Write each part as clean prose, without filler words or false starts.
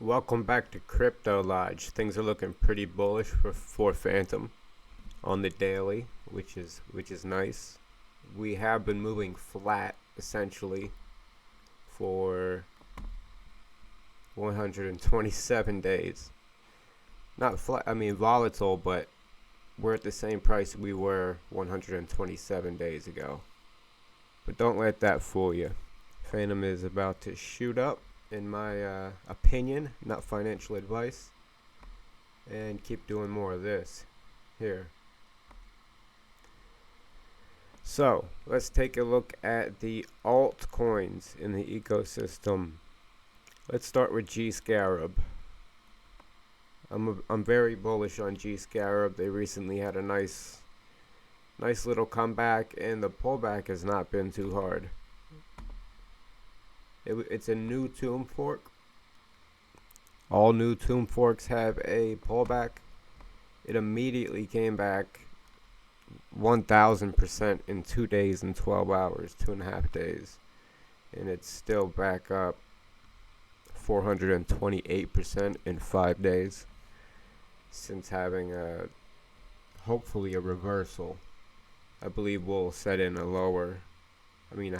Welcome back to Crypto Lodge. Things are looking pretty bullish for Fantom on the daily, which is nice. We have been moving flat essentially for 127 days. Not flat, I mean volatile, but we're at the same price we were 127 days ago. But don't let that fool you. Fantom is about to shoot up, in my opinion, not financial advice, and keep doing more of this here. So let's take a look at the altcoins in the ecosystem. Let's start with jScarab. I'm very bullish on jScarab. They recently had a nice little comeback, and the pullback has not been too hard. It's a new tomb fork. All new tomb forks have a pullback. It immediately came back 1,000% in 2 days and 12 hours, 2.5 days. And it's still back up 428% in 5 days since having hopefully a reversal. I believe we'll set in a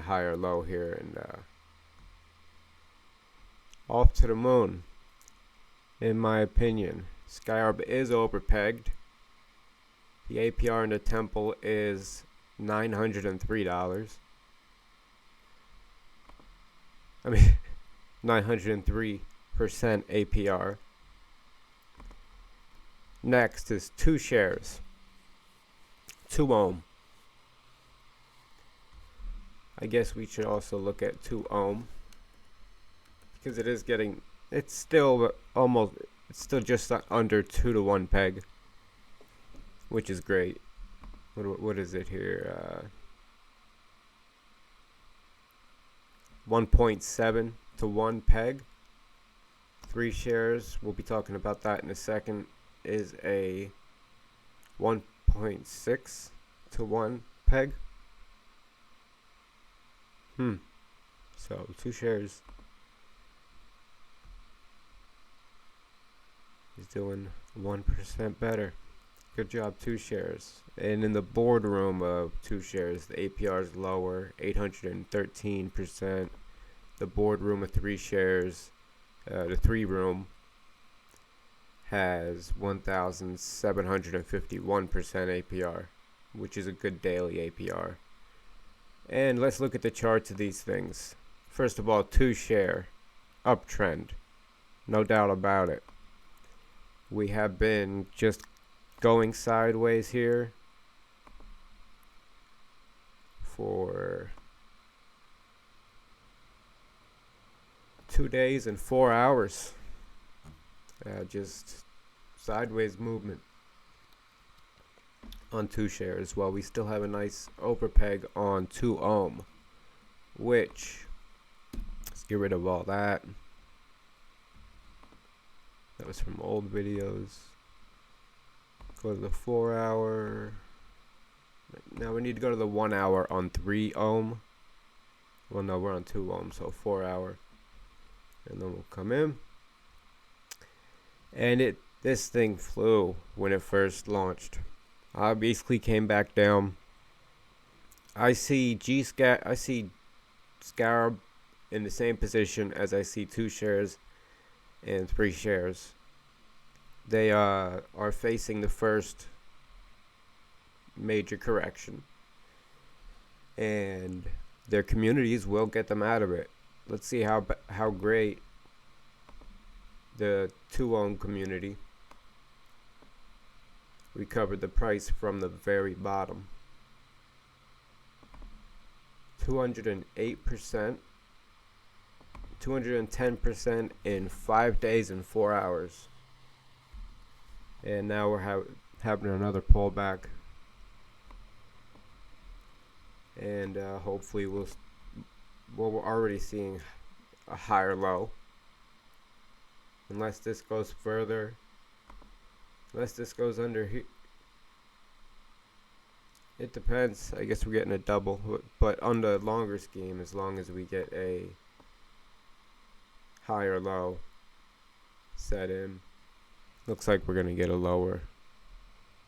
higher low here and off to the moon, in my opinion. Skyarb is overpegged. The APR in the temple is $903. 903% APR. Next is 2 shares. 2 ohm. I guess we should also look at 2 ohm, because it's still just under 2 to 1 peg, which is great. What is it here? 1.7 to 1 peg. 3 shares, we'll be talking about that in a second, is a 1.6 to 1 peg. So 2 shares is doing 1% better. Good job, 2 shares. And in the boardroom of 2 shares, the APR is lower, 813%. The boardroom of 3 shares, the 3 room, has 1,751% APR, which is a good daily APR. And let's look at the charts of these things. First of all, 2 share, uptrend, no doubt about it. We have been just going sideways here for 2 days and 4 hours. Just sideways movement on 2 shares, while we still have a nice overpeg on 2 ohm, which, let's get rid of all that. That was from old videos. Go to the 4 hour. Now we need to go to the 1 hour on 3 ohm. Well, no, we're on 2 ohm, so 4 hour. And then we'll come in. And this thing flew when it first launched. I basically came back down. I see Scarab in the same position as I see 2 shares and 3 shares. They are facing the first major correction, and their communities will get them out of it. Let's see how great the 2 ohm community recovered the price from the very bottom. 208%, 210% in 5 days and 4 hours. And now we're having another pullback. And hopefully we're already seeing a higher low. Unless this goes further. Unless this goes under here. It depends. I guess we're getting a double. But on the longer scheme, as long as we get a higher low, set in. Looks like we're gonna get a lower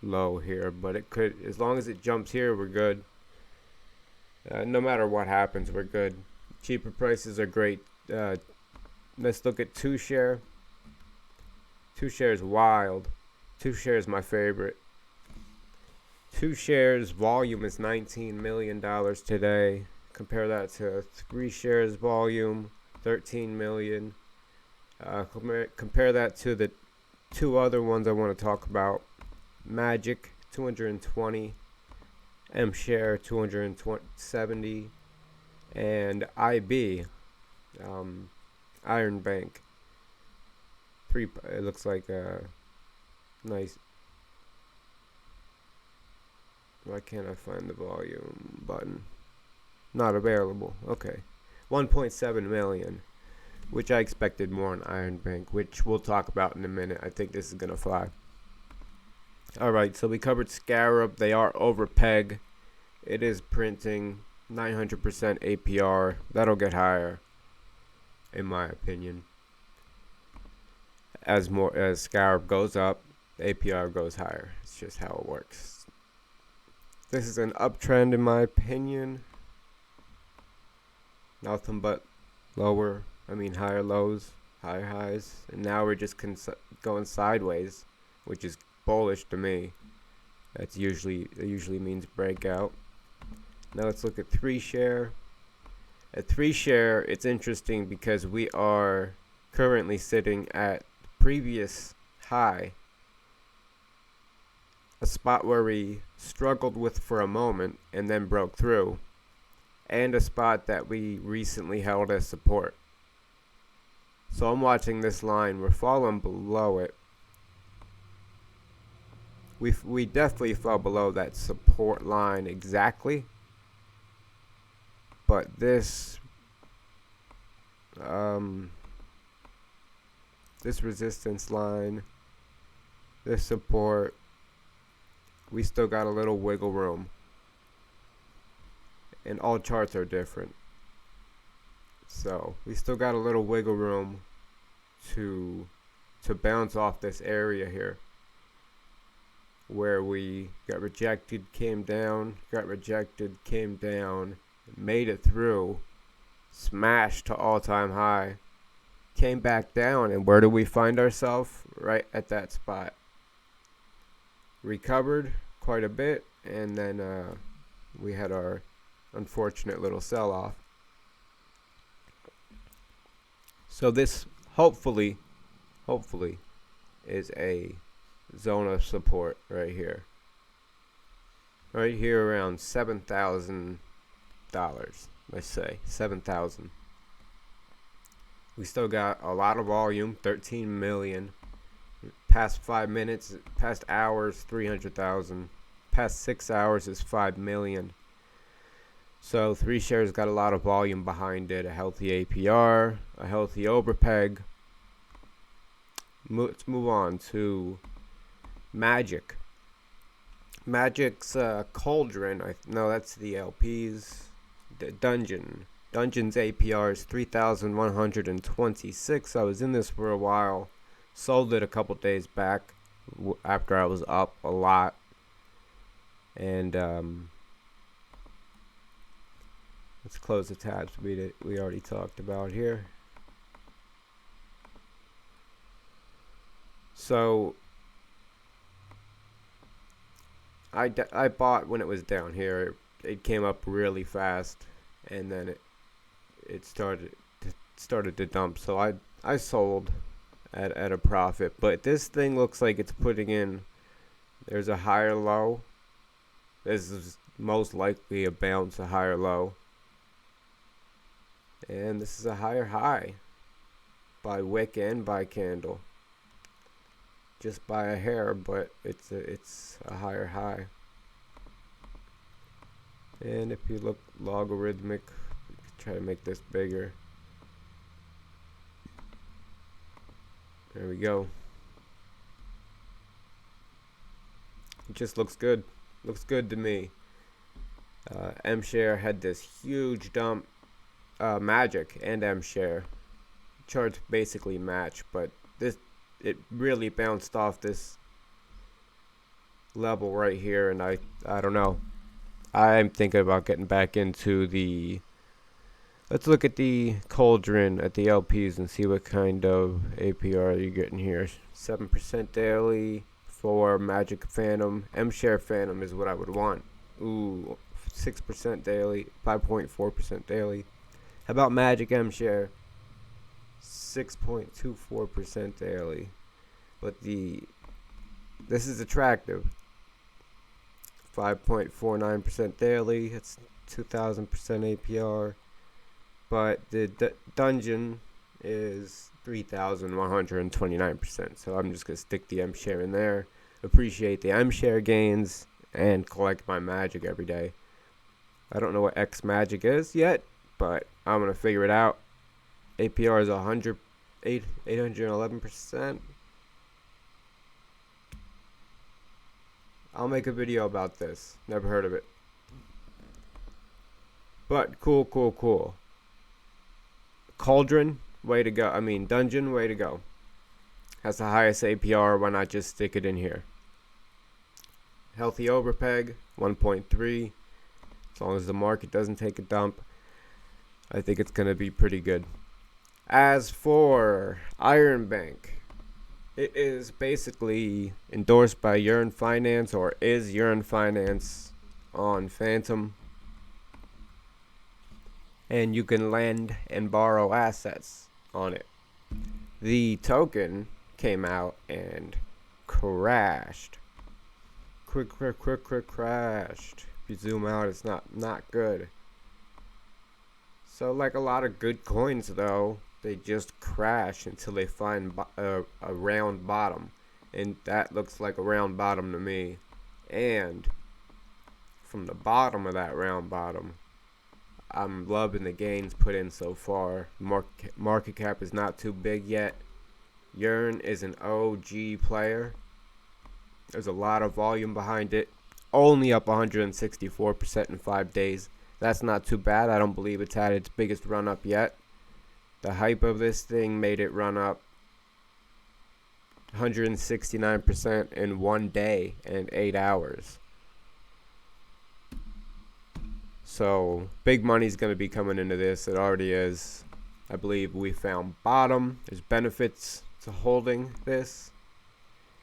low here, but it could, as long as it jumps here, we're good. No matter what happens, we're good. Cheaper prices are great. Let's look at 2Share. 2Share is wild. 2Share is my favorite. 2Share's volume is $19 million today. Compare that to 3Share's volume, $13 million. Compare that to the two other ones I want to talk about. Magic, 220. mShare, 270. And IB, Iron Bank. It looks like a nice. Why can't I find the volume button? Not available. Okay. 1.7 million, which I expected more on Iron Bank, which we'll talk about in a minute. I think this is going to fly. Alright, so we covered Scarab. They are over peg. It is printing 900% APR. That'll get higher, in my opinion. As Scarab goes up, the APR goes higher. It's just how it works. This is an uptrend, in my opinion. Nothing but higher lows, higher highs, and now we're just going sideways, which is bullish to me. It usually means breakout. Now let's look at 3Share. At 3Share, it's interesting because we are currently sitting at the previous high, a spot where we struggled with for a moment and then broke through, and a spot that we recently held as support. So I'm watching this line. We're falling below it. We definitely fell below that support line exactly. But this resistance line, this support, we still got a little wiggle room. And all charts are different. So we still got a little wiggle room to bounce off this area here, where we got rejected, came down, got rejected, came down, made it through, smashed to all-time high, came back down, and where do we find ourselves? Right at that spot. Recovered quite a bit, and then we had our unfortunate little sell-off. So this hopefully is a zone of support right here around $7,000. Let's say 7,000. We still got a lot of volume, 13 million. Past 5 minutes, past hours, 300,000. Past 6 hours is 5 million. So 3Share's got a lot of volume behind it, a healthy APR, a healthy overpeg. Let's move on to Magic. Magic's Cauldron. No, that's the LP's. Dungeon's APR is 3,126. I was in this for a while. Sold it a couple days back after I was up a lot. And let's close the tabs we already talked about here. So I bought when it was down here. It came up really fast, and then it started to dump. So I sold at a profit. But this thing looks like it's putting in. There's a higher low. This is most likely a bounce, a higher low. And this is a higher high by wick and by candle. Just by a hair, but it's a higher high. And if you look logarithmic, try to make this bigger. There we go. It just looks good. Looks good to me. mShare had this huge dump. Magic and mShare charts basically match, but it really bounced off this level right here, and I don't know. I'm thinking about getting back into the. Let's look at the Cauldron at the LPs and see what kind of APR you're getting here. 7% daily for Magic Phantom. M-Share Phantom is what I would want. Ooh, 6% daily, 5.4% daily. How about Magic M-Share? 6.24% daily. But this is attractive. 5.49% daily. It's 2,000% APR. But the dungeon is 3,129%. So I'm just going to stick the M-Share in there. Appreciate the M-Share gains and collect my magic every day. I don't know what X magic is yet, but I'm going to figure it out. APR is 811%. I'll make a video about this. Never heard of it. But cool. Cauldron, way to go. I mean, Dungeon, way to go. Has the highest APR. Why not just stick it in here? Healthy overpeg, 1.3. As long as the market doesn't take a dump, I think it's going to be pretty good. As for Iron Bank, it is basically endorsed by Yearn Finance, or is Yearn Finance on Fantom. And you can lend and borrow assets on it. The token came out and crashed. Crashed. If you zoom out, it's not good. So like a lot of good coins though, they just crash until they find a round bottom. And that looks like a round bottom to me. And from the bottom of that round bottom, I'm loving the gains put in so far. Market cap is not too big yet. Yearn is an OG player. There's a lot of volume behind it. Only up 164% in 5 days. That's not too bad. I don't believe it's had its biggest run up yet. The hype of this thing made it run up 169% in 1 day and 8 hours. So big money's going to be coming into this. It already is. I believe we found bottom. There's benefits to holding this.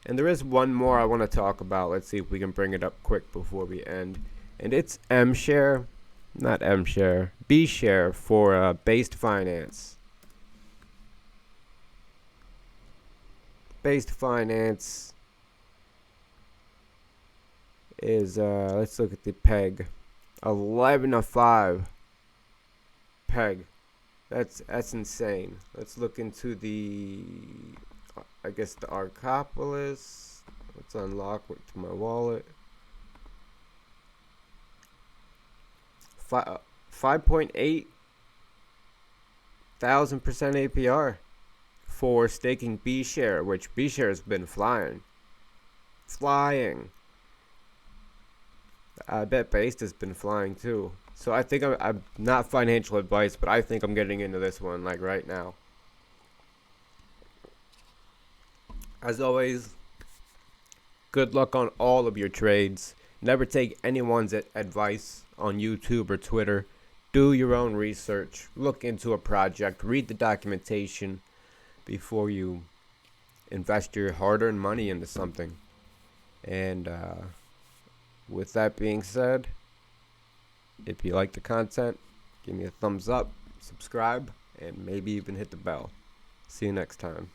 And there is one more I want to talk about. Let's see if we can bring it up quick before we end. And it's M-Share. Not M-Share. B-Share for Based Finance. Based Finance is, let's look at the peg. 11.5 peg. That's insane. Let's look into the, I guess the Arcopolis. Let's unlock it to my wallet. 5.8 thousand % APR for staking B-Share, which B-Share has been flying. I bet Based has been flying too. So I think I'm not financial advice, but I think I'm getting into this one like right now. As always, good luck on all of your trades. Never take anyone's advice on YouTube or Twitter. Do your own research. Look into a project. Read the documentation before you invest your hard-earned money into something. And with that being said, if you like the content, give me a thumbs up, subscribe, and maybe even hit the bell. See you next time.